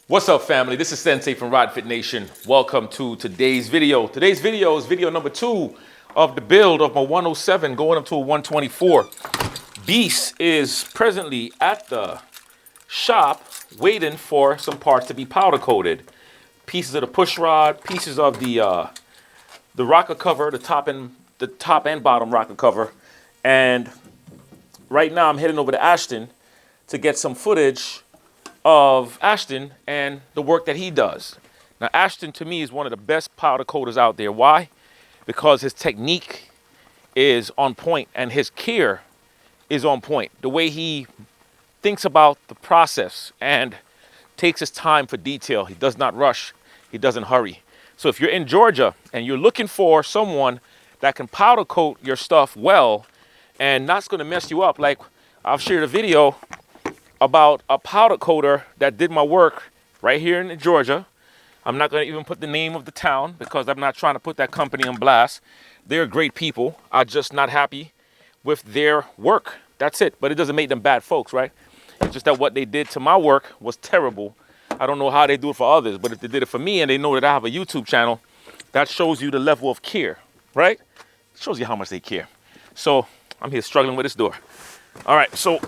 What's up, family? This is Sensei from Rod Fit Nation. Welcome to today's video. Today's video is video number 2 of the build of my 107 going up to a 124. Beast is presently at the shop waiting for some parts to be powder coated. Pieces of the push rod, pieces of the rocker cover, the top and bottom rocker cover. And right now I'm heading over to Ashton to get some footage of Ashton and the work that he does. Now, Ashton to me is one of the best powder coaters out there. Why? Because his technique is on point and his care is on point. The way he thinks about the process and takes his time for detail. He does not rush. He doesn't hurry. So if you're in Georgia and you're looking for someone that can powder coat your stuff well and not going to mess you up, like I've shared a video about a powder coater that did my work right here in Georgia. I'm not going to even put the name of the town because I'm not trying to put that company on blast. They're great people. I'm just not happy with their work. That's it. But it doesn't make them bad folks, right? It's just that what they did to my work was terrible. I don't know how they do it for others, but if they did it for me and they know that I have a YouTube channel, that shows you the level of care, right? It shows you how much they care. So I'm here struggling with this door. All right, so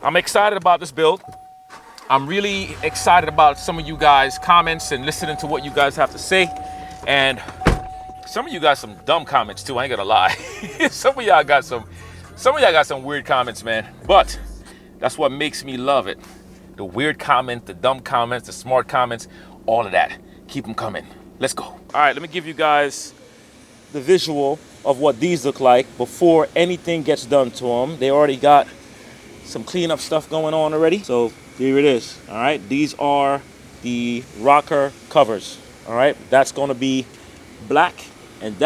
I'm excited about this build. I'm really excited about some of you guys' comments and listening to what you guys have to say. And some of you got some dumb comments too, I ain't gonna lie. Some of y'all got some weird comments, man. But that's what makes me love it. The weird comments, the dumb comments, the smart comments, all of that. Keep them coming. Let's go. All right, let me give you guys the visual of what these look like before anything gets done to them. They already got some cleanup stuff going on already. So here it is. All right, these are the rocker covers. All right, that's going to be black, and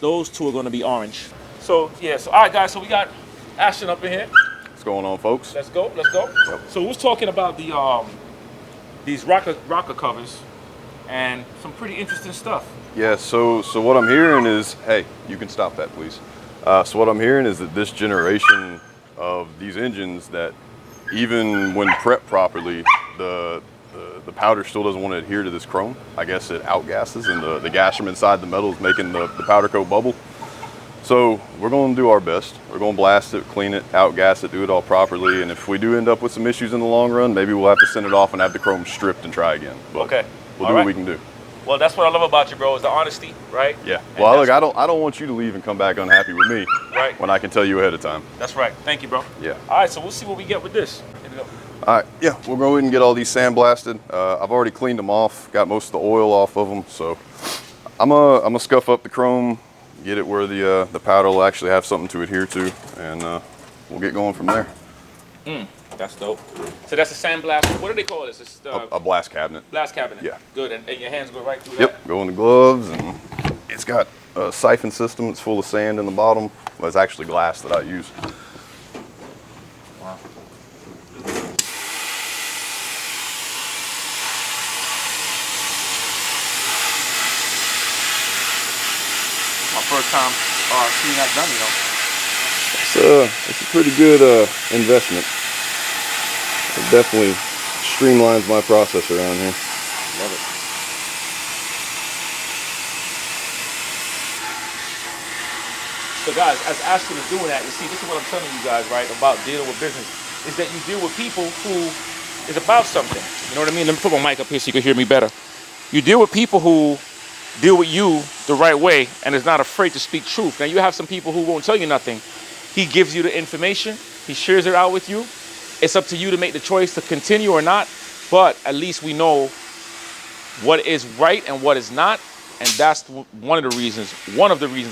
those two are going to be orange. So yeah, so all right, guys. So we got Ashton up in here. What's going on, folks? Let's go. Let's go. Yep. So we was talking about the these rocker covers and some pretty interesting stuff. Yeah. So what I'm hearing is, hey, you can stop that, please. So what I'm hearing is that this generation of these engines, that even when prepped properly, the powder still doesn't want to adhere to this chrome. I guess it outgasses, and the gas from inside the metal is making the powder coat bubble. So we're going to do our best. We're going to blast it, clean it, outgas it, do it all properly. And if we do end up with some issues in the long run, maybe we'll have to send it off and have the chrome stripped and try again. But okay, we'll do what we can do. Well, that's what I love about you, bro, is the honesty, right? Yeah. Well, look, I don't want you to leave and come back unhappy with me, right? When I can tell you ahead of time. That's right. Thank you, bro. Yeah. All right, so we'll see what we get with this. Here we go. All right. Yeah, we'll go ahead and get all these sandblasted. I've already cleaned them off, got most of the oil off of them. So I'm gonna scuff up the chrome, get it where the powder will actually have something to adhere to, and we'll get going from there. That's dope. So that's a sandblast. What do they call this? It's A blast cabinet. Blast cabinet. Yeah. Good. And your hands go right through that? Yep. Go in the gloves, and it's got a siphon system. It's full of sand in the bottom. Well, it's actually glass that I use. Wow. My first time seeing that done, you know. It's a pretty good investment. It definitely streamlines my process around here. Love it. So guys, as Ashton is doing that, you see, this is what I'm telling you guys, right, about dealing with business, is that you deal with people who is about something. You know what I mean? Let me put my mic up here so you can hear me better. You deal with people who deal with you the right way and is not afraid to speak truth. Now, you have some people who won't tell you nothing. He gives you the information. He shares it out with you. It's up to you to make the choice to continue or not, but at least we know what is right and what is not, and that's one of the reasons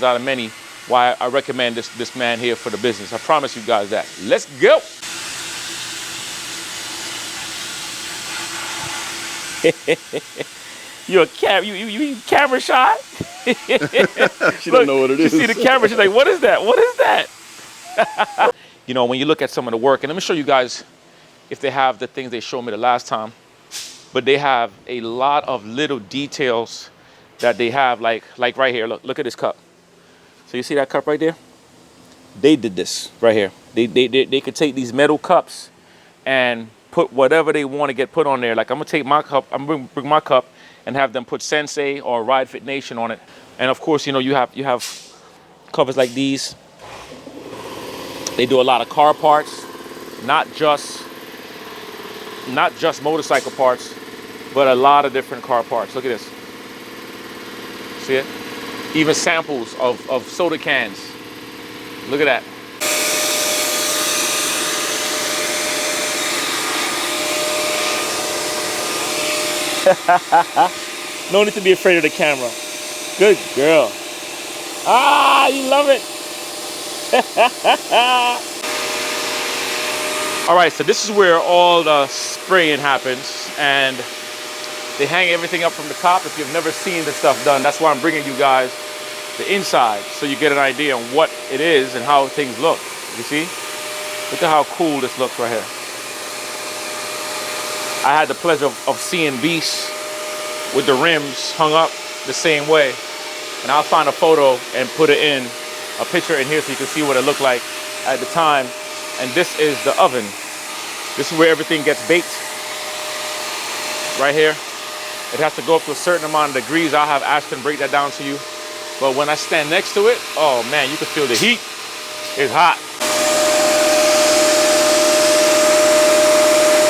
out of many why I recommend this man here for the business. I promise you guys that. Let's go. You camera shy? She don't know what it is. You see the camera, she's like, what is that? What is that? You know, when you look at some of the work, and let me show you guys if they have the things they showed me the last time, but they have a lot of little details that they have, like right here. Look at this cup. So you see that cup right there? They did this right here. They could take these metal cups and put whatever they want to get put on there. Like I'm gonna take my cup, I'm gonna bring my cup and have them put Sensei or Ride Fit Nation on it. And of course, you know, you have covers like these. They do a lot of car parts, not just motorcycle parts, but a lot of different car parts. Look at this. See it? Even samples of soda cans. Look at that. No need to be afraid of the camera. Good girl. Ah, you love it. All right, so this is where all the spraying happens, and they hang everything up from the top. If you've never seen this stuff done, that's why I'm bringing you guys the inside, so you get an idea on what it is and how things look. You see? Look at how cool this looks right here. I had the pleasure of seeing Beast with the rims hung up the same way, and I'll find a photo and put it in a picture in here so you can see what it looked like at the time. And this is the oven. This is where everything gets baked. Right here. It has to go up to a certain amount of degrees. I'll have Ashton break that down to you. But when I stand next to it, oh man, you can feel the heat. It's hot.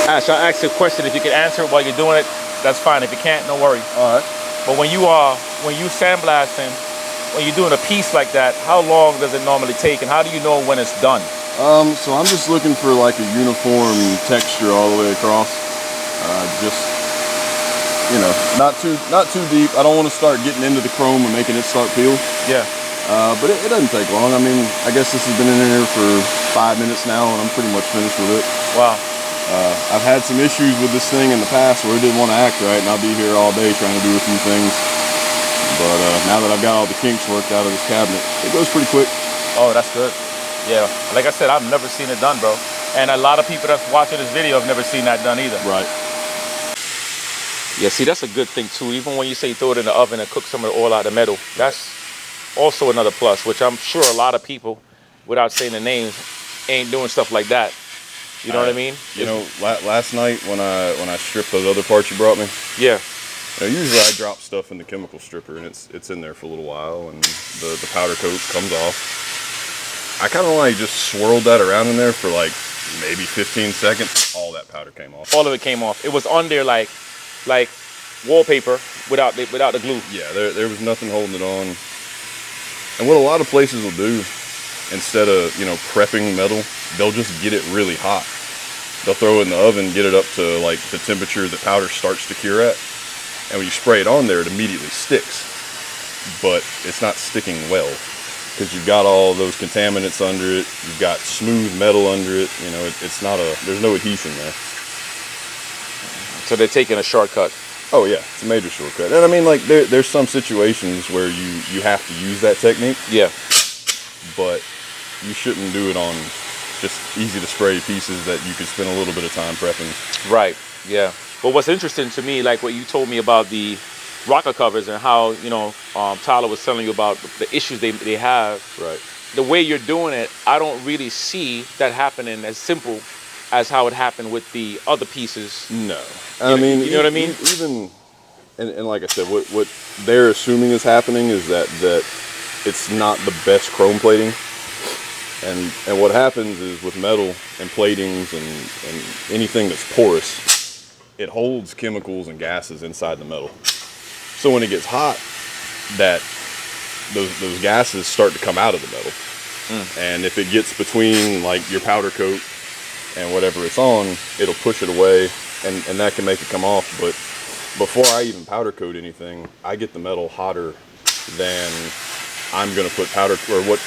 Ash, I'll ask you a question. If you can answer it while you're doing it, that's fine. If you can't, no worry. All right. But when you sandblasting, when you're doing a piece like that, how long does it normally take, and how do you know when it's done? So I'm just looking for like a uniform texture all the way across. Just, you know, not too deep. I don't want to start getting into the chrome and making it start peel. Yeah. But it doesn't take long. I mean, I guess this has been in here for 5 minutes now, and I'm pretty much finished with it. Wow. I've had some issues with this thing in the past where it didn't want to act right, and I'll be here all day trying to do a few things. But now that I've got all the kinks worked out of this cabinet, it goes pretty quick. Oh, that's good. Yeah, like I said, I've never seen it done, bro. And a lot of people that's watching this video have never seen that done either. Right. Yeah, see, that's a good thing too. Even when you say throw it in the oven and cook some of the oil out of the metal, that's also another plus, which I'm sure a lot of people, without saying the names, ain't doing stuff like that. You know what I mean? You know, last night when I stripped those other parts you brought me. Yeah. You know, usually I drop stuff in the chemical stripper and it's in there for a little while and the powder coat comes off. I kind of like just swirled that around in there for like maybe 15 seconds. All that powder came off. All of it came off. It was on there like wallpaper without the glue. Yeah, there was nothing holding it on. And what a lot of places will do, instead of, you know, prepping metal, they'll just get it really hot. They'll throw it in the oven, get it up to like the temperature the powder starts to cure at. And when you spray it on there, it immediately sticks. But it's not sticking well, because you've got all those contaminants under it. You've got smooth metal under it. You know, there's no adhesion there. So they're taking a shortcut. Oh yeah, it's a major shortcut. And I mean, like there's some situations where you have to use that technique. Yeah. But you shouldn't do it on just easy to spray pieces that you could spend a little bit of time prepping. Right, yeah. But what's interesting to me, like what you told me about the rocker covers and how, you know, Tyler was telling you about the issues they have. Right. The way you're doing it, I don't really see that happening as simple as how it happened with the other pieces. No. I mean, you know what I mean? Even, and like I said, what they're assuming is happening is that it's not the best chrome plating. And what happens is with metal and platings and anything that's porous, it holds chemicals and gases inside the metal. So when it gets hot, those gases start to come out of the metal. And if it gets between like your powder coat and whatever it's on, it'll push it away, and that can make it come off. But before I even powder coat anything, I get the metal hotter than I'm going to put powder, or what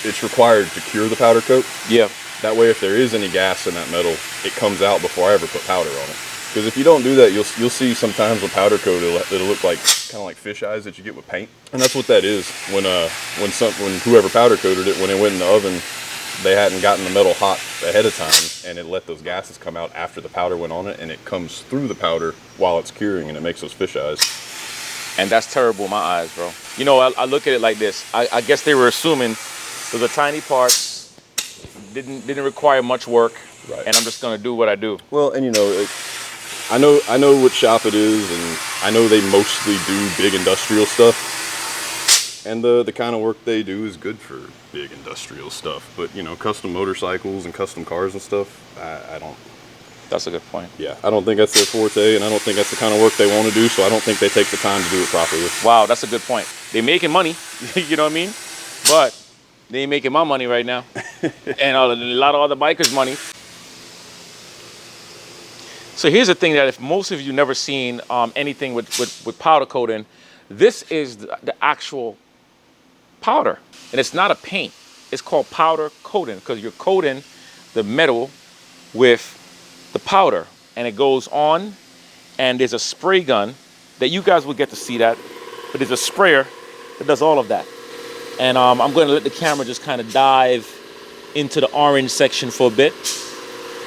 it's required to cure the powder coat. Yeah. That way, if there is any gas in that metal, it comes out before I ever put powder on it. Because if you don't do that, you'll see sometimes with powder coat, it'll look like kind of like fish eyes that you get with paint, and that's what that is. When whoever powder coated it, when it went in the oven, they hadn't gotten the metal hot ahead of time, and it let those gases come out after the powder went on it, and it comes through the powder while it's curing, and it makes those fish eyes. And that's terrible in my eyes, bro. You know, I look at it like this. I guess they were assuming those are tiny parts, didn't require much work. Right. and I'm just gonna do what I do. Well, and I know what shop it is, and I know they mostly do big industrial stuff. And the kind of work they do is good for big industrial stuff. But, custom motorcycles and custom cars and stuff, I don't. That's a good point. Yeah, I don't think that's their forte, and I don't think that's the kind of work they want to do, so I don't think they take the time to do it properly. Wow, that's a good point. They're making money, you know what I mean? But they ain't making my money right now. And a lot of other bikers' money. So here's the thing that if most of you never seen anything with powder coating, this is the actual powder. And it's not a paint. It's called powder coating because you're coating the metal with the powder. And it goes on, and there's a spray gun that you guys will get to see that. But there's a sprayer that does all of that. And I'm going to let the camera just kind of dive into the orange section for a bit.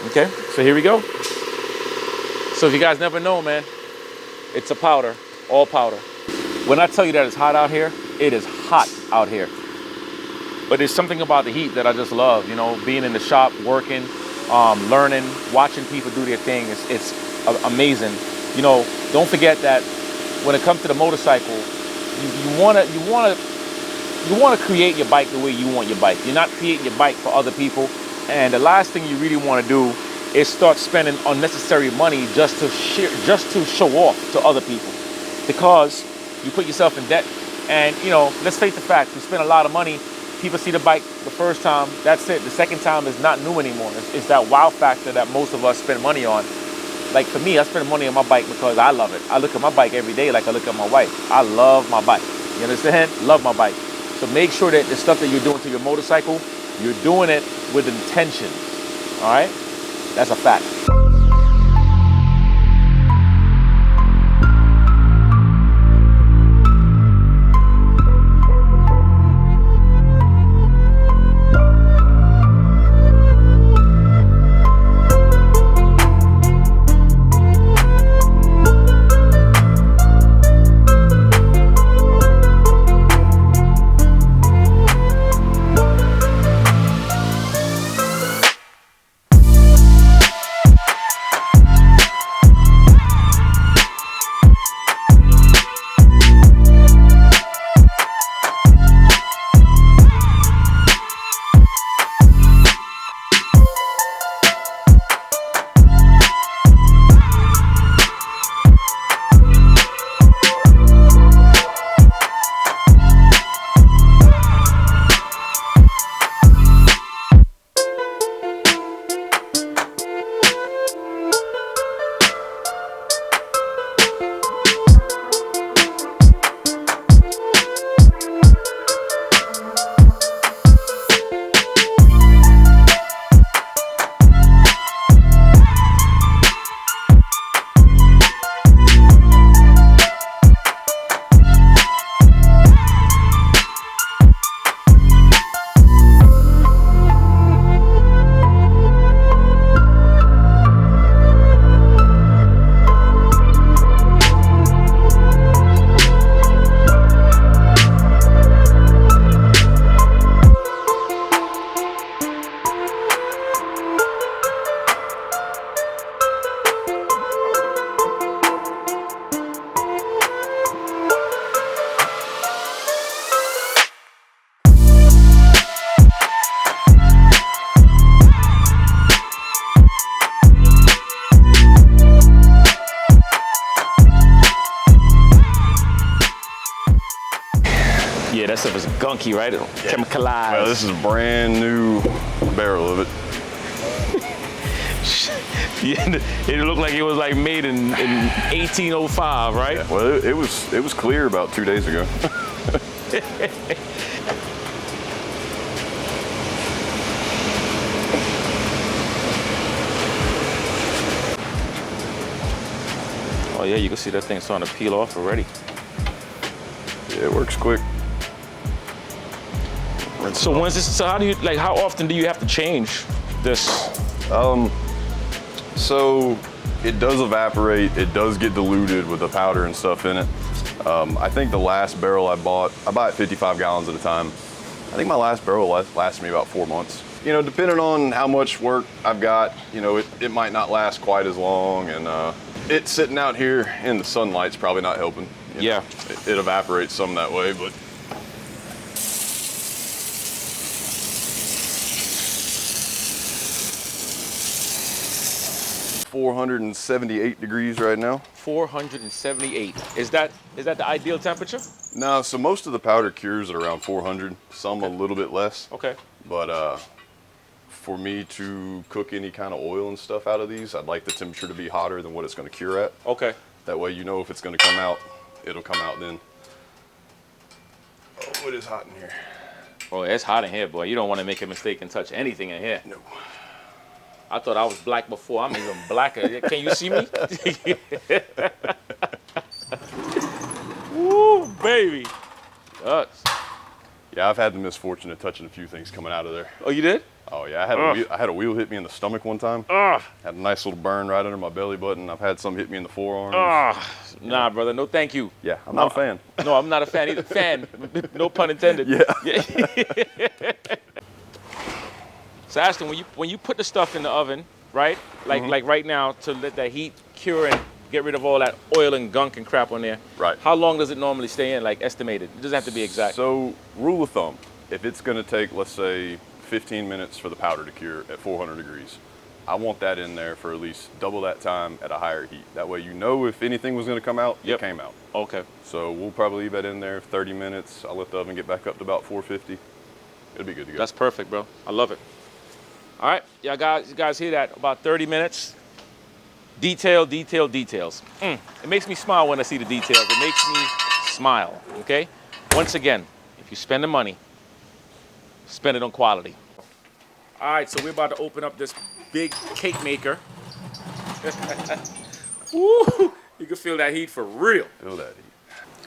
Okay, so here we go. So if you guys never know, man, it's a powder, all powder. When I tell you that it's hot out here, it is hot out here. But there's something about the heat that I just love, being in the shop, working, learning, watching people do their thing. It's amazing. Don't forget that when it comes to the motorcycle, you want to create your bike the way you want your bike. You're not creating your bike for other people. And the last thing you really want to do is start spending unnecessary money just to show off to other people, because you put yourself in debt. And let's face the facts, you spend a lot of money. People see the bike the first time, that's it. The second time is not new anymore. It's that wow factor that most of us spend money on. Like for me, I spend money on my bike because I love it. I look at my bike every day like I look at my wife. I love my bike. You understand? Love my bike. So make sure that the stuff that you're doing to your motorcycle, you're doing it with intention. All right? That's a fact. Yeah, that stuff is gunky, right? It'll chemicalize. Well, this is a brand new barrel of it. Yeah, it looked like it was like made in 1805, right? Yeah, well, it was clear about 2 days ago. Oh yeah, you can see that thing starting to peel off already. Yeah, it works quick. So when's this? So how often do you have to change this? So it does evaporate. It does get diluted with the powder and stuff in it. I think the last barrel I buy 55 gallons at a time. I think my last barrel lasted me about 4 months. you know, depending on how much work I've got, you know, it might not last quite as long, and it sitting out here in the sunlight's probably not helping. You know, it evaporates some that way, but. 478 degrees right now. 478. Is that the ideal temperature? No, so most of the powder cures at around 400, some a little bit less. Okay. But for me to cook any kind of oil and stuff out of these, I'd like the temperature to be hotter than what it's going to cure at. Okay. That way you know if it's going to come out, it'll come out then. Oh, it is hot in here. Oh, it's hot in here, boy. You don't want to make a mistake and touch anything in here. No. I thought I was black before. I'm even blacker. Can you see me? Woo, baby. Sucks. Yeah, I've had the misfortune of touching a few things coming out of there. Oh, you did? Oh yeah, I had a wheel hit me in the stomach one time. Had a nice little burn right under my belly button. I've had some hit me in the forearm. Nah, brother. No, thank you. Yeah, I'm not a fan. No, I'm not a fan either. Fan. No pun intended. Yeah. So Ashton, when you put the stuff in the oven, right? Like right now, to let that heat cure and get rid of all that oil and gunk and crap on there. Right. How long does it normally stay in, like estimated? It doesn't have to be exact. So rule of thumb, if it's going to take, let's say, 15 minutes for the powder to cure at 400 degrees, I want that in there for at least double that time at a higher heat. That way you know if anything was going to come out, it came out. Okay. So we'll probably leave that in there 30 minutes. I'll let the oven get back up to about 450. It'll be good to go. That's perfect, bro. I love it. All right, you guys hear that? About 30 minutes. Details. It makes me smile when I see the details. It makes me smile, okay? Once again, if you spend the money, spend it on quality. All right, so we're about to open up this big cake maker. Woo! You can feel that heat for real. Feel that heat.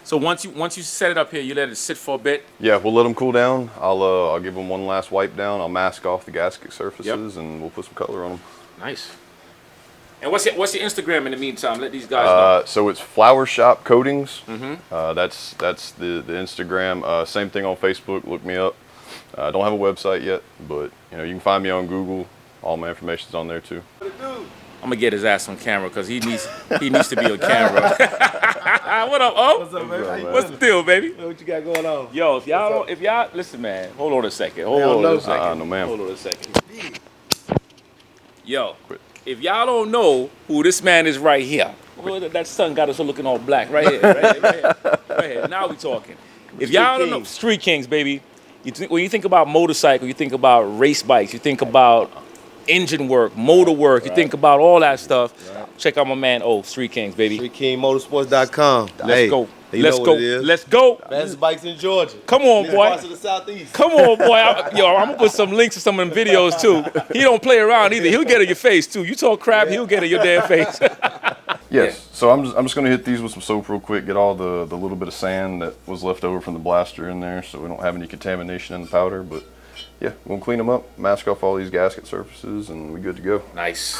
So once you set it up here, you let it sit for a bit. Yeah, we'll let them cool down. I'll give them one last wipe down. I'll mask off the gasket surfaces, and we'll put some color on them. Nice. And what's your Instagram in the meantime? Let these guys know. So it's Flower Shop Coatings. That's the Instagram. Same thing on Facebook. Look me up. I don't have a website yet, but you know you can find me on Google. All my information's on there too. I'm gonna get his ass on camera because he needs to be on camera. What up, oh? What's up, baby? What's the deal, baby? What you got going on? Yo, if y'all listen, man, hold on a second. Hold on a second. No, ma'am. Hold on a second. Yo, if y'all don't know who this man is right here, that sun got us looking all black right here. Now we talking. If y'all don't know, Street Kings, baby. When you think about motorcycle, you think about race bikes, you think about engine work, motor work, you think about all that stuff. Check out my man, Street Kings, baby. StreetKingMotorsports.com. Let's go. Let's go. Let's go. Fastest bikes in Georgia. Come on, boy. Parts of the Southeast. Come on, boy. I'm gonna put some links to some of them videos too. He don't play around either. He'll get in your face too. You talk crap, he'll get in your damn face. Yes. So I'm just gonna hit these with some soap real quick. Get all the little bit of sand that was left over from the blaster in there, so we don't have any contamination in the powder. But yeah, we'll clean them up, mask off all these gasket surfaces, and we're good to go. Nice.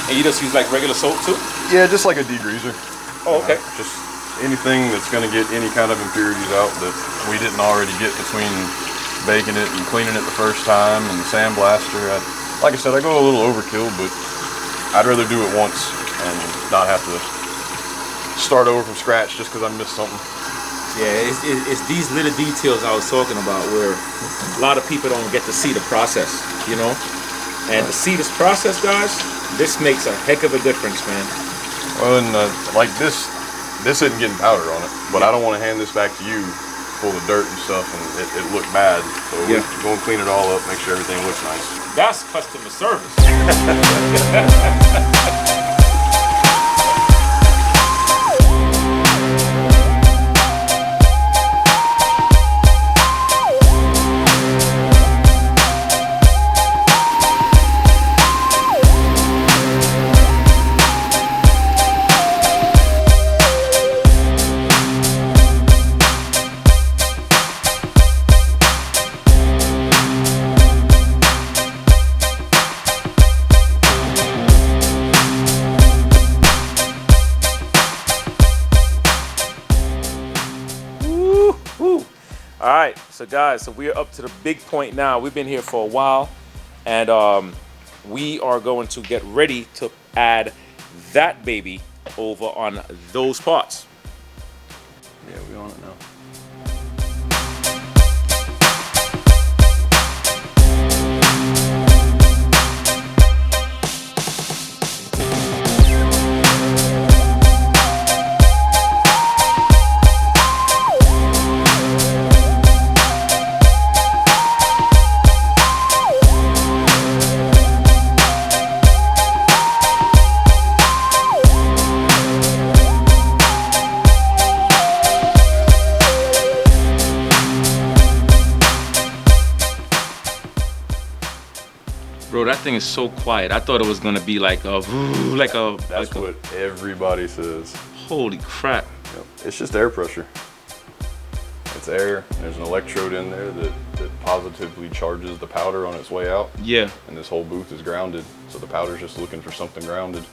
And you just use like regular soap too? Yeah, just like a degreaser. Oh, okay. Just anything that's going to get any kind of impurities out that we didn't already get between baking it and cleaning it the first time and the sandblaster. Like I said, I go a little overkill, but I'd rather do it once and not have to start over from scratch just because I missed something. Yeah, it's these little details I was talking about where a lot of people don't get to see the process, you know? And to see this process, guys, this makes a heck of a difference, man. Well, and like this isn't getting powder on it, but I don't want to hand this back to you full of dirt and stuff and it look bad. So we're going to clean it all up, make sure everything looks nice. That's customer service. All right, so guys, so we're up to the big point now. We've been here for a while, and we are going to get ready to add that baby over on those parts. Yeah, we on it now. Bro, that thing is so quiet. I thought it was gonna be like a, That's what everybody says. Holy crap. Yep. It's just air pressure. It's air. There's an electrode in there that positively charges the powder on its way out. Yeah. And this whole booth is grounded, so the powder's just looking for something grounded.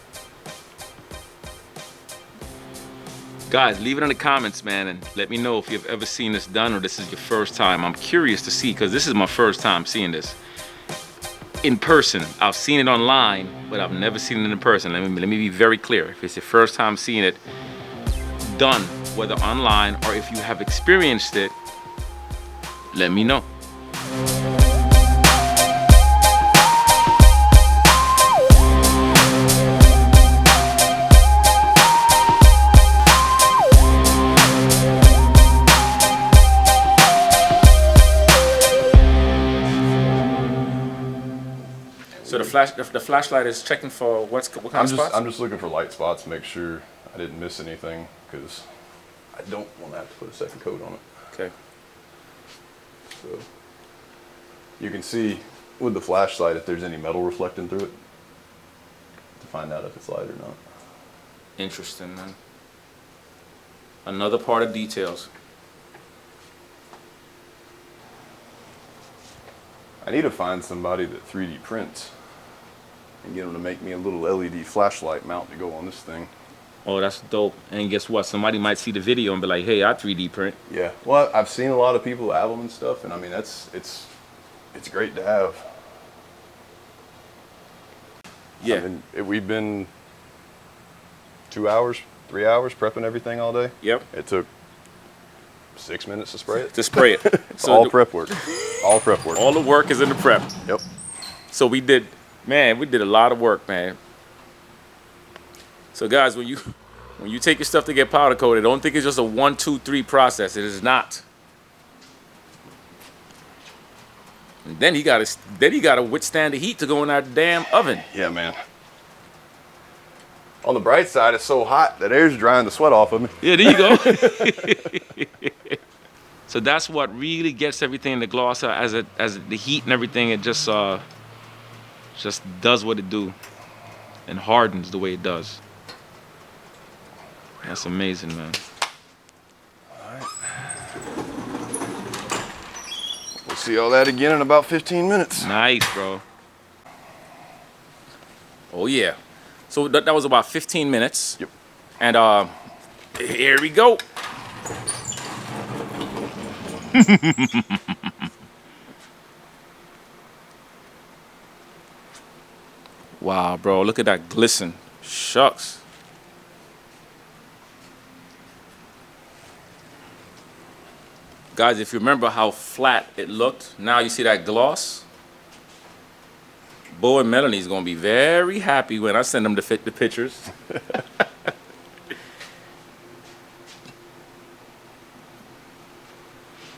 Guys, leave it in the comments, man, and let me know if you've ever seen this done or this is your first time. I'm curious to see, because this is my first time seeing this in person. I've seen it online, but I've never seen it in person. Let me be very clear. If it's your first time seeing it done, whether online or if you have experienced it, let me know. So the flashlight is checking for what kind of spots? I'm just looking for light spots, make sure I didn't miss anything, because I don't want to have to put a second coat on it. Okay. So you can see with the flashlight if there's any metal reflecting through it to find out if it's light or not. Interesting, man. Another part of details. I need to find somebody that 3D prints and get them to make me a little LED flashlight mount to go on this thing. Oh, that's dope. And guess what? Somebody might see the video and be like, hey, I 3D print. Yeah, well, I've seen a lot of people have them and stuff, and I mean, it's great to have. Yeah. I mean, we've been 2 hours, 3 hours prepping everything all day. Yep. It took 6 minutes to spray it. To spray it. It's all prep work. All prep work. All the work is in the prep. Yep. So we did a lot of work, man. So guys, when you take your stuff to get powder coated, don't think it's just a 1, 2, 3 process. It is not. And then you gotta withstand the heat to go in that damn oven. Yeah, man. On the bright side, it's so hot that air's drying the sweat off of me. Yeah, there you go. So that's what really gets everything to gloss out, as the heat and everything, it just does what it do and hardens the way it does. That's amazing, man. All right. We'll see all that again in about 15 minutes. Nice, bro. Oh yeah. So that was about 15 minutes. Yep. And here we go. Wow, bro, look at that glisten. Shucks. Guys, if you remember how flat it looked, now you see that gloss. Bo and Melanie's gonna be very happy when I send them the pictures.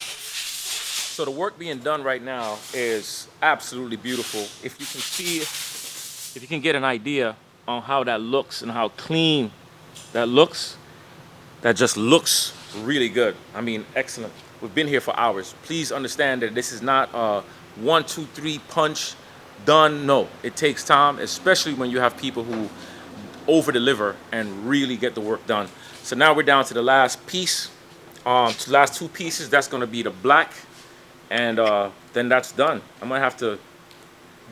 So the work being done right now is absolutely beautiful. If you can see, if you can get an idea on how that looks and how clean that looks, that just looks really good. I mean, excellent. We've been here for hours. Please understand that this is not a 1, 2, 3 punch done. No, it takes time, especially when you have people who over-deliver and really get the work done. So now we're down to the last piece, to the last 2 pieces. That's gonna be the black, and then that's done. I'm gonna have to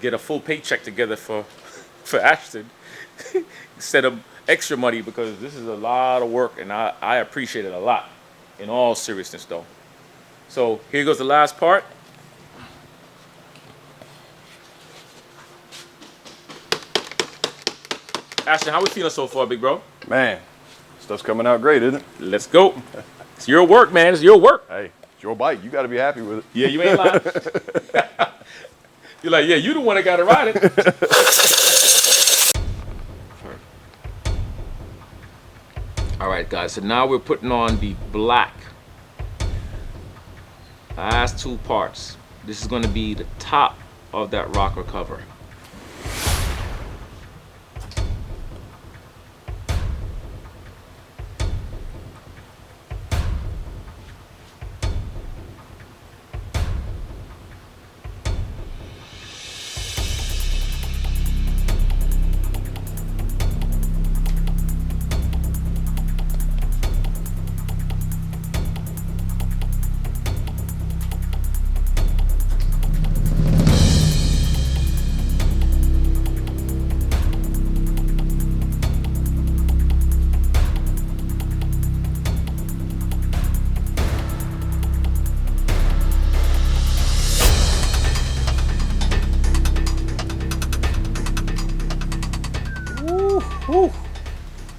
get a full paycheck together for Ashton instead of extra money, because this is a lot of work and I appreciate it a lot, in all seriousness though. So here goes the last part. Ashton, how we feeling so far, big bro? Man, stuff's coming out great, isn't it? Let's go. It's your work, man. It's your work. Hey, it's your bike. You got to be happy with it. Yeah, you ain't lying. You're like, yeah, you the one that got to ride it. All right, guys. So now we're putting on the black. Last two parts. This is going to be the top of that rocker cover.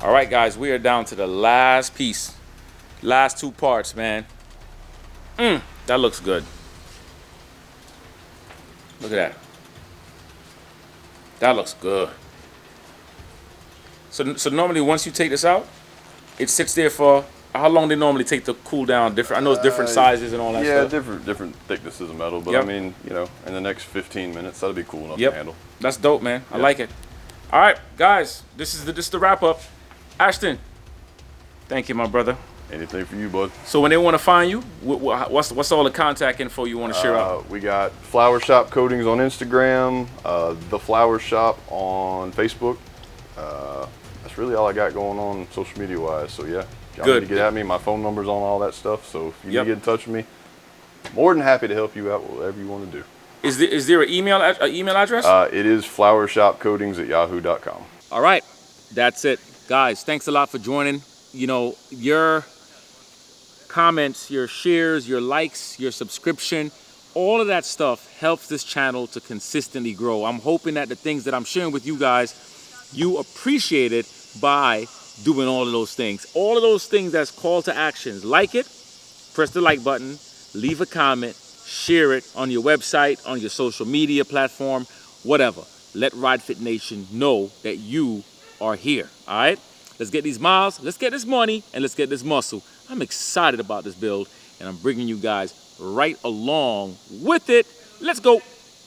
All right, guys, we are down to the last piece. Last two parts, man. That looks good. Look at that. That looks good. So normally once you take this out, it sits there for, how long they normally take to cool down? Different. I know it's different sizes and all that Yeah, stuff. different thicknesses of metal. But Yep. I mean, you know, in the next 15 minutes, that'll be cool enough Yep. to handle. That's dope, man. I Yep. like it. All right, guys, this is the wrap up. Ashton, thank you, my brother. Anything for you, bud. So when they want to find you, what's all the contact info you want to share out? We got Flower Shop Coatings on Instagram, The Flower Shop on Facebook. That's really all I got going on social media wise. So yeah, if y'all Good. need to get at me. My phone number's on all that stuff. So if you Yep. need to get in touch with me, more than happy to help you out with whatever you want to do. Is there an email address? It is flowershopcoatings@yahoo.com. All right, that's it, guys. Thanks a lot for joining. You know, your comments, your shares, your likes, your subscription, all of that stuff helps this channel to consistently grow. I'm hoping that the things that I'm sharing with you guys, you appreciate it by doing all of those things. All of those things that's call to actions. Like it, press the like button, leave a comment, share it on your website, on your social media platform, whatever. Let Ride Fit Nation know that you are here, all right? Let's get these miles, let's get this money, and let's get this muscle. I'm excited about this build, and I'm bringing you guys right along with it. Let's go.